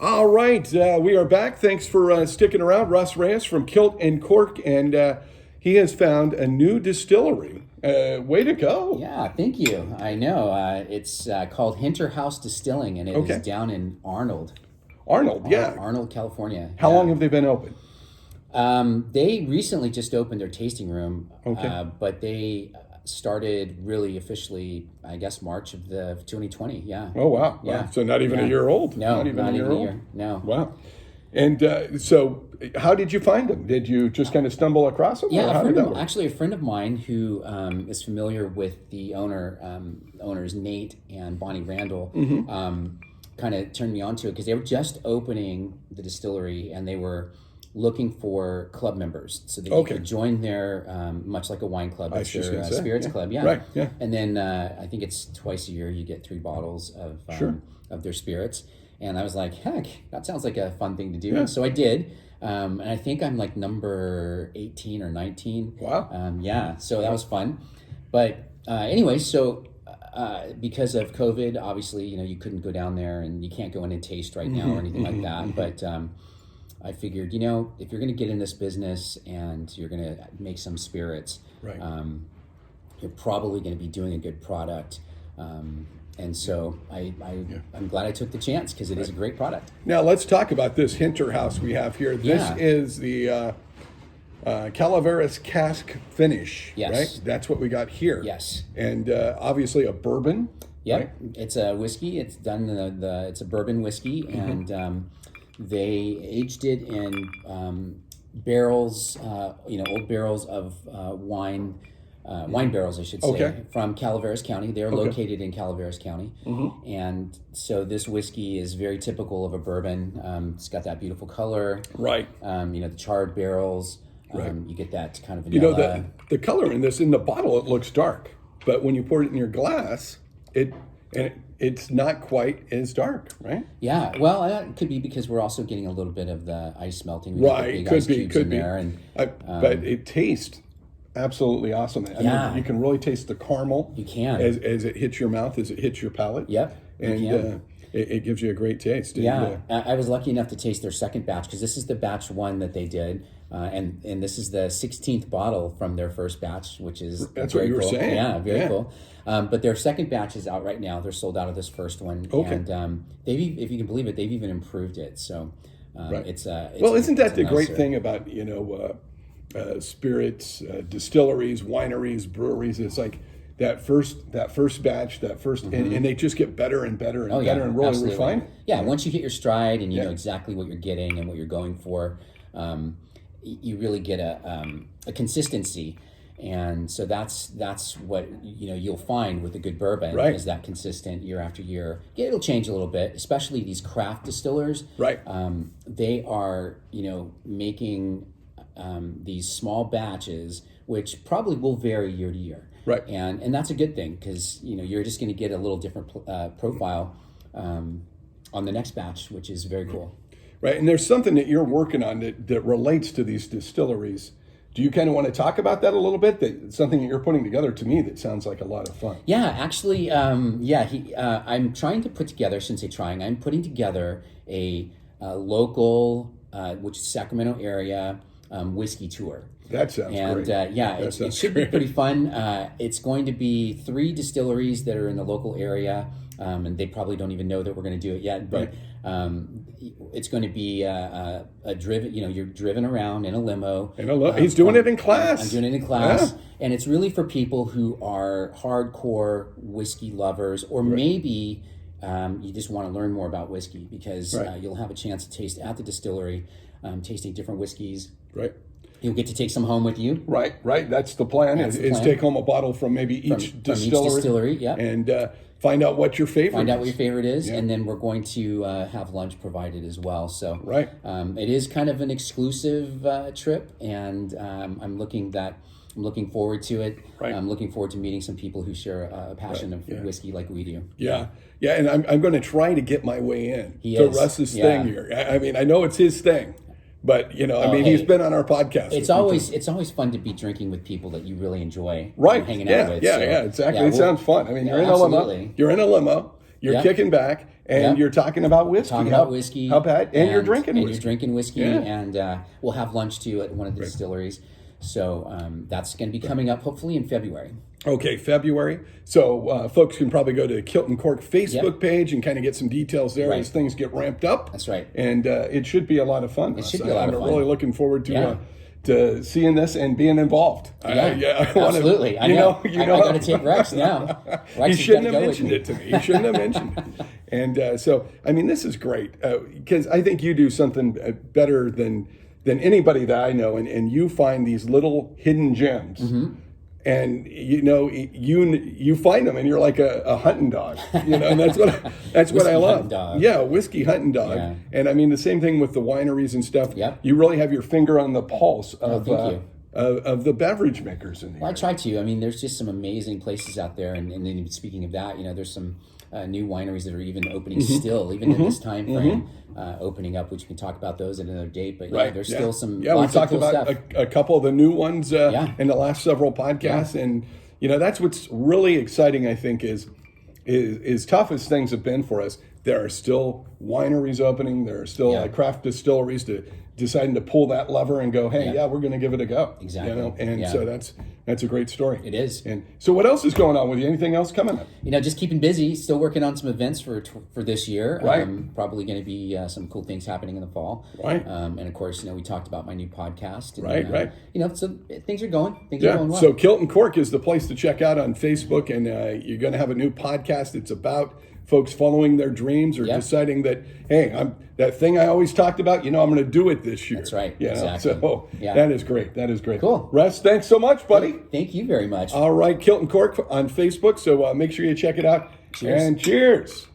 All right, we are back. Thanks for sticking around. Russ Reyes from Kilt Cork, and he has found a new distillery. Way to go. Yeah, thank you. I know. It's called Hinter House Distilling, and it is down in Arnold. Arnold, California. How long have they been open? They recently just opened their tasting room, but they started really officially, I guess, March of the 2020. Yeah. Oh, wow. Yeah. So not even a year old? No, not even a year. No. Wow. And so how did you find them? Did you just kind of stumble across them? Yeah, Or a friend of mine who is familiar with the owners, Nate and Bonnie Randall, kind of turned me on to it because they were just opening the distillery and they were looking for club members so that you could join their, much like a wine club, it's their spirits club. Yeah. Right, yeah. And then I think it's twice a year you get 3 bottles of their spirits. And I was like, heck, that sounds like a fun thing to do. Yeah. And so I did. And I think I'm like number 18 or 19. Wow. Yeah, so that was fun. But anyway, so because of COVID, obviously, you couldn't go down there and you can't go in and taste right now or anything like that. But I figured, if you're going to get in this business and you're going to make some spirits, you're probably going to be doing a good product. And so I'm glad I took the chance because it is a great product. Now let's talk about this Hinter House we have here. This is the Calaveras cask finish, right? That's what we got here. Yes. And obviously a bourbon. Yep. Right? It's a whiskey. It's done it's a bourbon whiskey, and they aged it in barrels, old barrels of wine barrels, I should say, from Calaveras County. They're located in Calaveras County. And so this whiskey is very typical of a bourbon. It's got that beautiful color. Right. The charred barrels. You get that kind of vanilla. The color in the bottle, it looks dark. But when you pour it in your glass, it's not quite as dark, right? Yeah, well, that could be because we're also getting a little bit of the ice melting. Right, could be. There, and, but it tastes absolutely awesome. I mean, you can really taste the caramel. You can. As it hits your mouth, as it hits your palate. Yep. And it gives you a great taste. Yeah, I was lucky enough to taste their second batch because this is the batch 1 that they did. And this is the 16th bottle from their first batch, which is that's what you were saying. Yeah, very cool. But their second batch is out right now. They're sold out of this first one. Okay. And they've, if you can believe it, they've even improved it. So it's isn't that the great thing about spirits, distilleries, wineries, breweries? It's like that first batch, and they just get better and better and better and really refine. Yeah, once you hit your stride and you know exactly what you're getting and what you're going for. You really get a consistency, and so that's what you'll find with a good bourbon is that consistent year after year. It'll change a little bit, especially these craft distillers. Right. They are making these small batches, which probably will vary year to year. Right. And that's a good thing because you're just going to get a little different profile on the next batch, which is very cool. Right, and there's something that you're working on that relates to these distilleries. Do you kind of want to talk about that a little bit? Something that you're putting together to me that sounds like a lot of fun. Yeah, actually, I'm trying to put together, I'm putting together a local, which is Sacramento area, whiskey tour. That sounds great. And it should be pretty fun. It's going to be 3 distilleries that are in the local area, and they probably don't even know that we're going to do it yet, but it's going to be a driven, you're driven around in a limo. He's doing it in class. I'm doing it in class. Yeah. And it's really for people who are hardcore whiskey lovers, or maybe you just want to learn more about whiskey because you'll have a chance to taste at the distillery, tasting different whiskeys. Right. You'll get to take some home with you. Right. That's the plan. Is take home a bottle from maybe each distillery. And find out what your favorite Find out what your favorite is, and then we're going to have lunch provided as well. So it is kind of an exclusive trip, and I'm looking forward to it. Right. I'm looking forward to meeting some people who share a passion of whiskey like we do. Yeah, and I'm going to try to get my way in to Russ's thing here. I mean, I know it's his thing. But he's been on our podcast. It's always fun to be drinking with people that you really enjoy, right? Hanging out with. Yeah, exactly. It sounds fun. I mean, you're in a limo. You're Yeah. kicking back, and Yeah. you're talking about whiskey. Talking about whiskey. How bad? And you're drinking and whiskey. You're drinking whiskey, Yeah. and we'll have lunch too at one of the distilleries. So that's going to be coming up hopefully in February. Okay, February. So folks can probably go to Kilt Cork Facebook page and kind of get some details there as things get ramped up. That's right. And it should be a lot of fun. It should be a lot of fun. I'm really looking forward to seeing this and being involved. Yeah, absolutely. I know. I got to take Rex now. Rex You shouldn't have mentioned it to me. You shouldn't have mentioned it. And so, I mean, this is great because I think you do something better than anybody that I know, and you find these little hidden gems. Mm-hmm. And you find them, and you're like a hunting dog, and that's what I love. Dog. Yeah, whiskey hunting dog. Yeah. And I mean the same thing with the wineries and stuff. Yep. You really have your finger on the pulse of thank you. Of the beverage makers in the Well, I try to. I mean, there's just some amazing places out there, and then speaking of that, there's some new wineries that are even opening still, even in this time frame, opening up, which we can talk about those at another date. But there's still some we lots talked of cool about stuff. a couple of the new ones in the last several podcasts, and that's what's really exciting. I think is tough as things have been for us. There are still wineries opening. There are still craft distilleries deciding to pull that lever and go, hey, we're going to give it a go. Exactly. And so that's a great story. It is. And so what else is going on with you? Anything else coming up? Just keeping busy. Still working on some events for this year. Right. Probably going to be some cool things happening in the fall. Right. And of course, we talked about my new podcast. And, Right. So things are going. Things are going well. So Kilt Cork is the place to check out on Facebook, and you're going to have a new podcast. It's about folks following their dreams or deciding that, hey, that thing I always talked about, I'm going to do it this year. That's right. Exactly. So that is great. That is great. Cool. Russ, thanks so much, buddy. Thank you very much. All right, Kilt Cork on Facebook. So make sure you check it out. Cheers. And cheers.